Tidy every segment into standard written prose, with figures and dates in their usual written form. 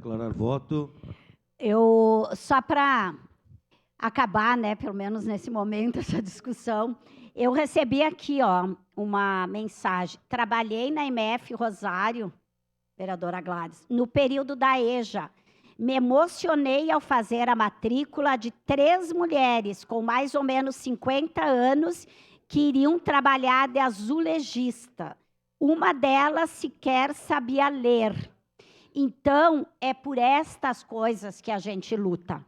Declarar voto. Eu, só para acabar, né, pelo menos nesse momento, essa discussão, eu recebi aqui, ó, uma mensagem. Trabalhei na MF Rosário, vereadora Gladys, no período da EJA. Me emocionei ao fazer a matrícula de 3 mulheres com mais ou menos 50 anos que iriam trabalhar de azulejista. Uma delas sequer sabia ler. Então, é por estas coisas que a gente luta.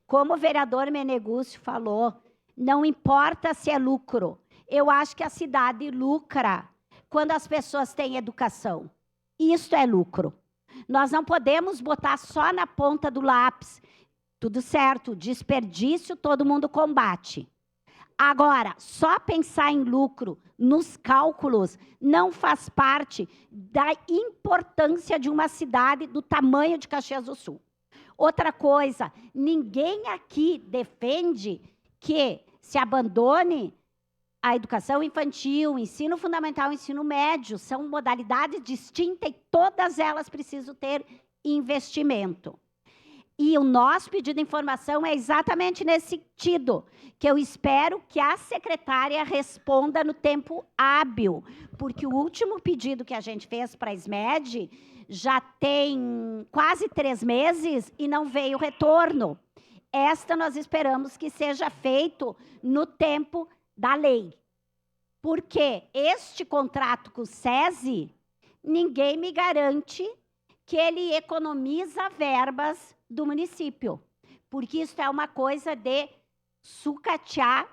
Como o vereador Menegúcio falou, não importa se é lucro. Eu acho que a cidade lucra quando as pessoas têm educação. Isso é lucro. Nós não podemos botar só na ponta do lápis. Tudo certo, desperdício todo mundo combate. Agora, só pensar em lucro nos cálculos não faz parte da importância de uma cidade do tamanho de Caxias do Sul. Outra coisa, ninguém aqui defende que se abandone a educação infantil, o ensino fundamental, o ensino médio. São modalidades distintas e todas elas precisam ter investimento. E o nosso pedido de informação é exatamente nesse sentido, que eu espero que a secretária responda no tempo hábil, porque o último pedido que a gente fez para a SMED já tem quase 3 meses e não veio retorno. Esta nós esperamos que seja feito no tempo da lei. Porque este contrato com o SESI, ninguém me garante que ele economiza verbas do município, porque isso é uma coisa de sucatear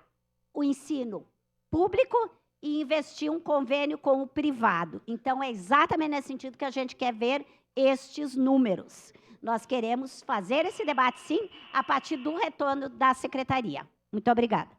o ensino público e investir um convênio com o privado. Então, é exatamente nesse sentido que a gente quer ver estes números. Nós queremos fazer esse debate, sim, a partir do retorno da secretaria. Muito obrigada.